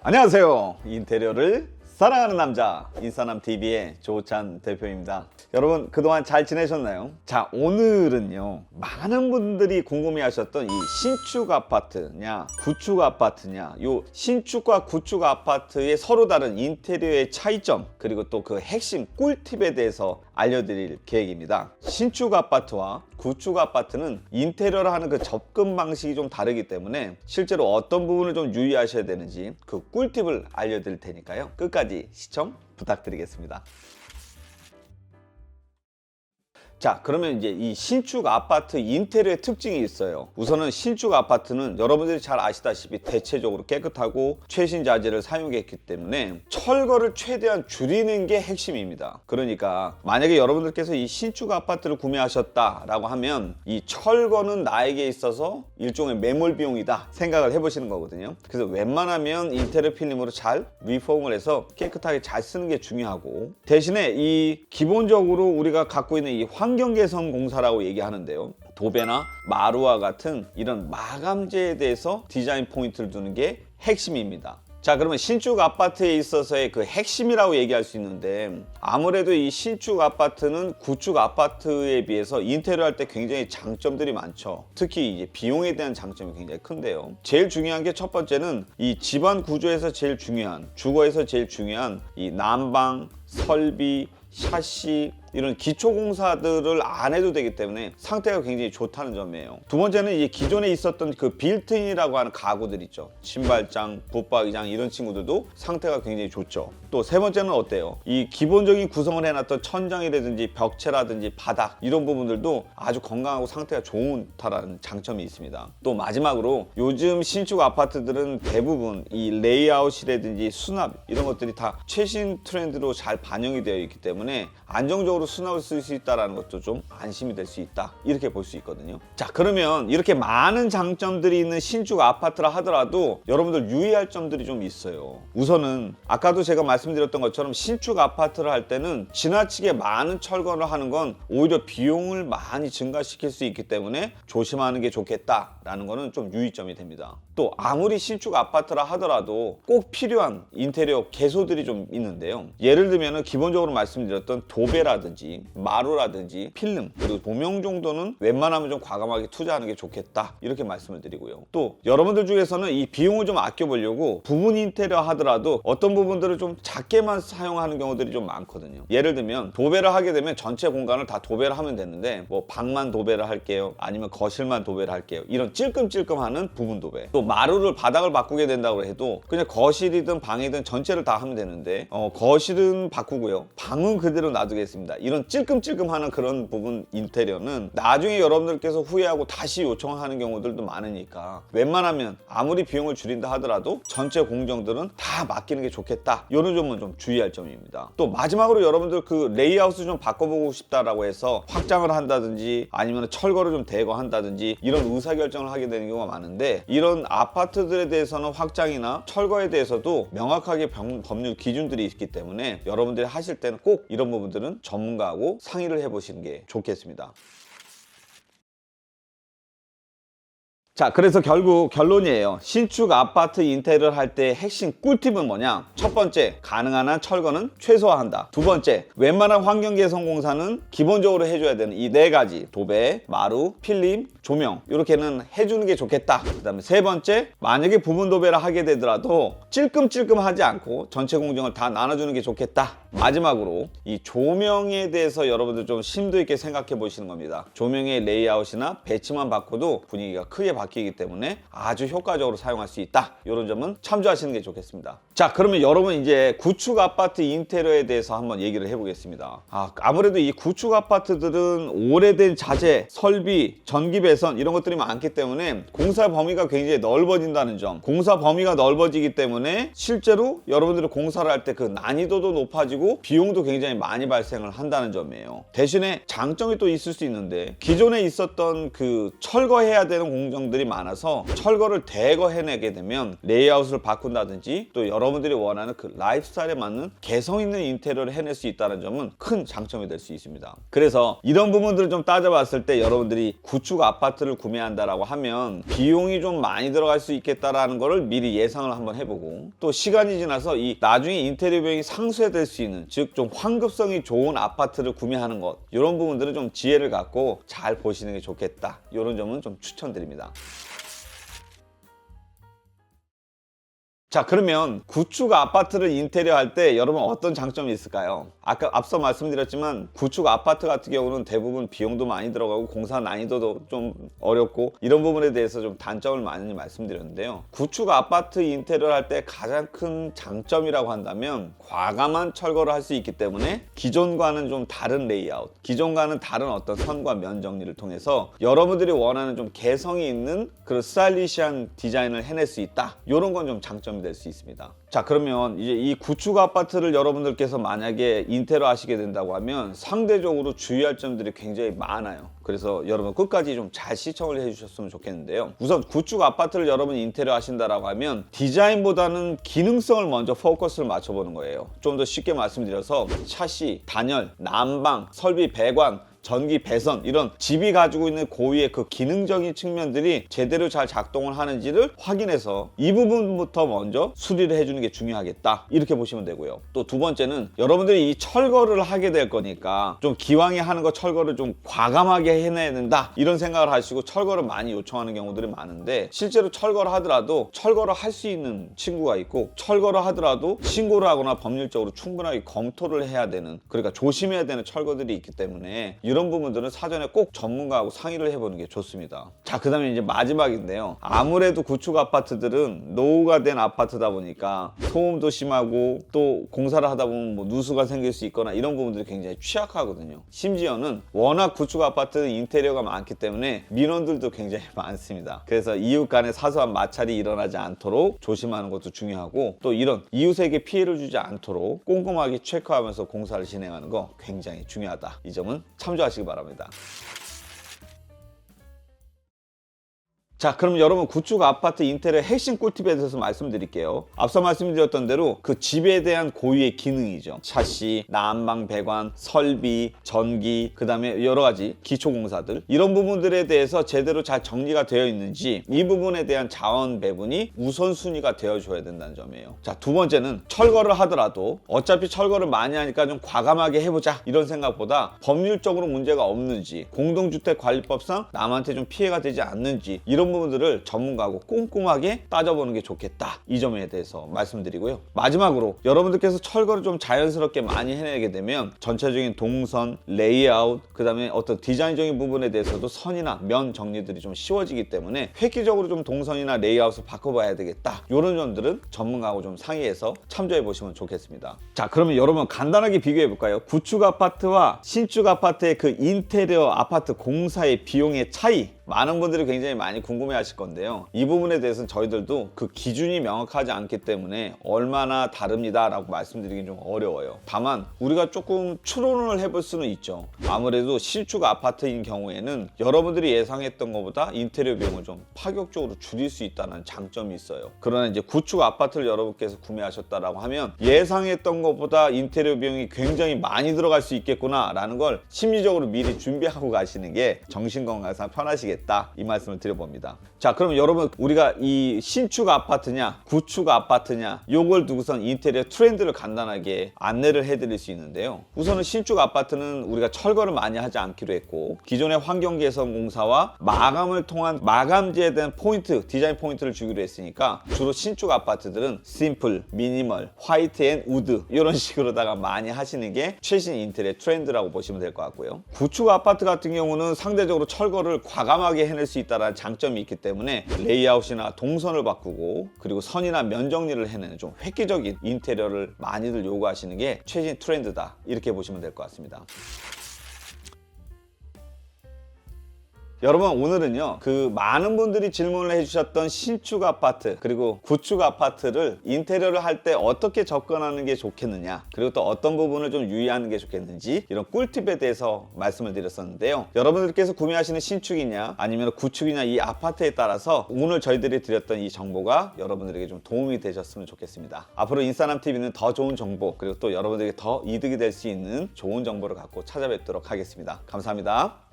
안녕하세요. 인테리어를 사랑하는 남자 인사남TV의 조찬 대표입니다. 여러분 그동안 잘 지내셨나요? 자, 오늘은요 많은 분들이 궁금해하셨던 이 신축 아파트냐 구축 아파트냐, 요 신축과 구축 아파트의 서로 다른 인테리어의 차이점, 그리고 또 그 핵심 꿀팁에 대해서 알려드릴 계획입니다. 신축 아파트와 구축 아파트는 인테리어를 하는 그 접근 방식이 좀 다르기 때문에 실제로 어떤 부분을 좀 유의하셔야 되는지 그 꿀팁을 알려드릴 테니까요, 끝까지 시청 부탁드리겠습니다. 자, 그러면 이제 이 신축 아파트 인테리어의 특징이 있어요. 우선은 신축 아파트는 여러분들이 잘 아시다시피 대체적으로 깨끗하고 최신 자재를 사용했기 때문에 철거를 최대한 줄이는 게 핵심입니다. 그러니까 만약에 여러분들께서 이 신축 아파트를 구매하셨다라고 하면 이 철거는 나에게 있어서 일종의 매몰 비용이다 생각을 해보시는 거거든요. 그래서 웬만하면 인테리어 필름으로 잘 리폼을 해서 깨끗하게 잘 쓰는 게 중요하고, 대신에 이 기본적으로 우리가 갖고 있는 이 환경 개선 공사라고 얘기하는데요, 도배나 마루와 같은 이런 마감재에 대해서 디자인 포인트를 두는 게 핵심입니다. 자, 그러면 신축 아파트에 있어서의 그 핵심이라고 얘기할 수 있는데, 아무래도 이 신축 아파트는 구축 아파트에 비해서 인테리어 할 때 굉장히 장점들이 많죠. 특히 이제 비용에 대한 장점이 굉장히 큰데요. 제일 중요한 게 첫 번째는 이 집안 구조에서 제일 중요한, 주거에서 제일 중요한 이 난방, 설비, 샤시, 이런 기초 공사들을 안 해도 되기 때문에 상태가 굉장히 좋다는 점이에요. 두 번째는 이 기존에 있었던 그 빌트인이라고 하는 가구들 있죠. 신발장, 붙박이장 이런 친구들도 상태가 굉장히 좋죠. 또 세 번째는 어때요? 이 기본적인 구성을 해놨던 천장이라든지 벽체라든지 바닥 이런 부분들도 아주 건강하고 상태가 좋다라는 장점이 있습니다. 또 마지막으로 요즘 신축 아파트들은 대부분 이 레이아웃이라든지 수납 이런 것들이 다 최신 트렌드로 잘 반영이 되어 있기 때문에 안정적으로 수납을 쓸 수 있다는 것도 좀 안심이 될 수 있다, 이렇게 볼 수 있거든요. 자, 그러면 이렇게 많은 장점들이 있는 신축 아파트라 하더라도 여러분들 유의할 점들이 좀 있어요. 우선은 아까도 제가 말씀드렸던 것처럼 신축 아파트를 할 때는 지나치게 많은 철거를 하는 건 오히려 비용을 많이 증가시킬 수 있기 때문에 조심하는 게 좋겠다라는 거는 좀 유의점이 됩니다. 또 아무리 신축 아파트라 하더라도 꼭 필요한 인테리어 개소들이 좀 있는데요. 예를 들면 기본적으로 말씀드렸던 도배라든지 마루라든지 필름, 그리고 조명 정도는 웬만하면 좀 과감하게 투자하는 게 좋겠다, 이렇게 말씀을 드리고요. 또 여러분들 중에서는 이 비용을 좀 아껴보려고 부분 인테리어 하더라도 어떤 부분들을 좀 작게만 사용하는 경우들이 좀 많거든요. 예를 들면 도배를 하게 되면 전체 공간을 다 도배를 하면 되는데, 뭐 방만 도배를 할게요, 아니면 거실만 도배를 할게요, 이런 찔끔찔끔하는 부분 도배. 또 마루를, 바닥을 바꾸게 된다고 해도 그냥 거실이든 방이든 전체를 다 하면 되는데 거실은 바꾸고요, 방은 그대로 놔두겠습니다, 이런 찔끔찔끔하는 그런 부분 인테리어는 나중에 여러분들께서 후회하고 다시 요청하는 경우들도 많으니까 웬만하면 아무리 비용을 줄인다 하더라도 전체 공정들은 다 맡기는 게 좋겠다, 이런 점은 좀 주의할 점입니다. 또 마지막으로 여러분들 그 레이아웃을 좀 바꿔보고 싶다라고 해서 확장을 한다든지 아니면 철거를 좀 대거한다든지 이런 의사결정을 하게 되는 경우가 많은데, 이런 아파트들에 대해서는 확장이나 철거에 대해서도 명확하게 법률 기준들이 있기 때문에 여러분들이 하실 때는 꼭 이런 부분들은 전문가하고 상의를 해보시는 게 좋겠습니다. 자, 그래서 결국 결론이에요. 신축 아파트 인테리어를 할 때 핵심 꿀팁은 뭐냐? 첫 번째, 가능한 한 철거는 최소화한다. 두 번째, 웬만한 환경 개선 공사는 기본적으로 해줘야 되는 이 네 가지, 도배, 마루, 필름, 조명, 이렇게는 해주는 게 좋겠다. 그 다음에 세 번째, 만약에 부분 도배를 하게 되더라도 찔끔찔끔 하지 않고 전체 공정을 다 나눠주는 게 좋겠다. 마지막으로 이 조명에 대해서 여러분들 좀 심도 있게 생각해 보시는 겁니다. 조명의 레이아웃이나 배치만 바꿔도 분위기가 크게 바뀌기 때문에 아주 효과적으로 사용할 수 있다, 이런 점은 참조하시는 게 좋겠습니다. 자, 그러면 여러분 이제 구축 아파트 인테리어에 대해서 한번 얘기를 해보겠습니다. 아무래도 이 구축 아파트들은 오래된 자재, 설비, 전기 배선 이런 것들이 많기 때문에 공사 범위가 굉장히 넓어진다는 점, 공사 범위가 넓어지기 때문에 실제로 여러분들이 공사를 할 때 그 난이도도 높아지고 그리고 비용도 굉장히 많이 발생을 한다는 점이에요. 대신에 장점이 또 있을 수 있는데 기존에 있었던 그 철거해야 되는 공정들이 많아서 철거를 대거해내게 되면 레이아웃을 바꾼다든지 또 여러분들이 원하는 그 라이프스타일에 맞는 개성 있는 인테리어를 해낼 수 있다는 점은 큰 장점이 될 수 있습니다. 그래서 이런 부분들을 좀 따져봤을 때 여러분들이 구축 아파트를 구매한다라고 하면 비용이 좀 많이 들어갈 수 있겠다라는 거를 미리 예상을 한번 해보고 또 시간이 지나서 이 나중에 인테리어 비용이 상쇄될 수 있는 즉 좀 환급성이 좋은 아파트를 구매하는 것 이런 부분들은 좀 지혜를 갖고 잘 보시는 게 좋겠다 이런 점은 좀 추천드립니다. 자, 그러면 구축 아파트를 인테리어 할 때 여러분 어떤 장점이 있을까요? 아까 앞서 말씀드렸지만 구축 아파트 같은 경우는 대부분 비용도 많이 들어가고 공사 난이도도 좀 어렵고 이런 부분에 대해서 좀 단점을 많이 말씀드렸는데요. 구축 아파트 인테리어를 할 때 가장 큰 장점이라고 한다면 과감한 철거를 할 수 있기 때문에 기존과는 좀 다른 레이아웃, 기존과는 다른 어떤 선과 면 정리를 통해서 여러분들이 원하는 좀 개성이 있는 그런 스타일리시한 디자인을 해낼 수 있다. 이런 건 좀 장점이 될 수 있습니다. 자, 그러면 이제 이 구축 아파트를 여러분들께서 만약에 인테리어 하시게 된다고 하면 상대적으로 주의할 점들이 굉장히 많아요. 그래서 여러분 끝까지 좀 잘 시청을 해주셨으면 좋겠는데요. 우선 구축 아파트를 여러분 인테리어 하신다라고 하면 디자인보다는 기능성을 먼저 포커스를 맞춰보는 거예요. 좀 더 쉽게 말씀드려서 샤시, 단열, 난방, 설비, 배관, 전기 배선 이런 집이 가지고 있는 고유의 그 기능적인 측면들이 제대로 잘 작동을 하는지를 확인해서 이 부분부터 먼저 수리를 해주는 게 중요하겠다 이렇게 보시면 되고요. 또 두 번째는 여러분들이 이 철거를 하게 될 거니까 좀 기왕에 하는 거 철거를 좀 과감하게 해내야 된다 이런 생각을 하시고 철거를 많이 요청하는 경우들이 많은데 실제로 철거를 하더라도 철거를 할 수 있는 친구가 있고 철거를 하더라도 신고를 하거나 법률적으로 충분하게 검토를 해야 되는 그러니까 조심해야 되는 철거들이 있기 때문에 이런 부분들은 사전에 꼭 전문가하고 상의를 해보는 게 좋습니다. 자, 그 다음에 이제 마지막인데요. 아무래도 구축 아파트들은 노후가 된 아파트다 보니까 소음도 심하고 또 공사를 하다 보면 뭐 누수가 생길 수 있거나 이런 부분들이 굉장히 취약하거든요. 심지어는 워낙 구축 아파트 인테리어가 많기 때문에 민원들도 굉장히 많습니다. 그래서 이웃 간에 사소한 마찰이 일어나지 않도록 조심하는 것도 중요하고 또 이런 이웃에게 피해를 주지 않도록 꼼꼼하게 체크하면서 공사를 진행하는 거 굉장히 중요하다. 이 점은 참조하시기 바랍니다. 자, 그럼 여러분 구축 아파트 인테리어 핵심 꿀팁에 대해서 말씀드릴게요. 앞서 말씀드렸던 대로 그 집에 대한 고유의 기능이죠. 샤시, 난방, 배관, 설비, 전기, 그 다음에 여러 가지 기초공사들 이런 부분들에 대해서 제대로 잘 정리가 되어 있는지 이 부분에 대한 자원 배분이 우선순위가 되어줘야 된다는 점이에요. 자, 두 번째는 철거를 하더라도 어차피 철거를 많이 하니까 좀 과감하게 해보자 이런 생각보다 법률적으로 문제가 없는지 공동주택관리법상 남한테 좀 피해가 되지 않는지 이런 부분들을 전문가하고 꼼꼼하게 따져보는 게 좋겠다 이 점에 대해서 말씀드리고요. 마지막으로 여러분들께서 철거를 좀 자연스럽게 많이 해내게 되면 전체적인 동선, 레이아웃 그 다음에 어떤 디자인적인 부분에 대해서도 선이나 면 정리들이 좀 쉬워지기 때문에 획기적으로 좀 동선이나 레이아웃을 바꿔봐야 되겠다 이런 점들은 전문가하고 좀 상의해서 참조해 보시면 좋겠습니다. 자, 그러면 여러분 간단하게 비교해 볼까요? 구축 아파트와 신축 아파트의 그 인테리어 아파트 공사의 비용의 차이 많은 분들이 굉장히 많이 궁금해 하실 건데요. 이 부분에 대해서는 저희들도 그 기준이 명확하지 않기 때문에 얼마나 다릅니다 라고 말씀드리긴 좀 어려워요. 다만 우리가 조금 추론을 해볼 수는 있죠. 아무래도 신축 아파트인 경우에는 여러분들이 예상했던 것보다 인테리어 비용을 좀 파격적으로 줄일 수 있다는 장점이 있어요. 그러나 이제 구축 아파트를 여러분께서 구매하셨다라고 하면 예상했던 것보다 인테리어 비용이 굉장히 많이 들어갈 수 있겠구나 라는 걸 심리적으로 미리 준비하고 가시는 게 정신건강상 편하시겠다 이 말씀을 드려봅니다. 자, 그럼 여러분 우리가 이 신축 아파트냐 구축 아파트냐 요걸 두고선 인테리어 트렌드를 간단하게 안내를 해드릴 수 있는데요. 우선은 신축 아파트는 우리가 철거를 많이 하지 않기로 했고 기존의 환경 개선 공사와 마감을 통한 마감재에 대한 포인트, 디자인 포인트를 주기로 했으니까 주로 신축 아파트들은 심플, 미니멀, 화이트 앤 우드 이런 식으로다가 많이 하시는 게 최신 인테리어 트렌드라고 보시면 될 것 같고요. 구축 아파트 같은 경우는 상대적으로 철거를 과감하게 해낼 수 있다는 장점이 있기 때문에 레이아웃이나 동선을 바꾸고 그리고 선이나 면 정리를 해내는 좀 획기적인 인테리어를 많이들 요구하시는 게 최신 트렌드다 이렇게 보시면 될 것 같습니다. 여러분 오늘은요 그 많은 분들이 질문을 해주셨던 신축 아파트 그리고 구축 아파트를 인테리어를 할 때 어떻게 접근하는 게 좋겠느냐, 그리고 또 어떤 부분을 좀 유의하는 게 좋겠는지 이런 꿀팁에 대해서 말씀을 드렸었는데요. 여러분들께서 구매하시는 신축이냐 아니면 구축이냐 이 아파트에 따라서 오늘 저희들이 드렸던 이 정보가 여러분들에게 좀 도움이 되셨으면 좋겠습니다. 앞으로 인싸남TV는 더 좋은 정보 그리고 또 여러분들에게 더 이득이 될 수 있는 좋은 정보를 갖고 찾아뵙도록 하겠습니다. 감사합니다.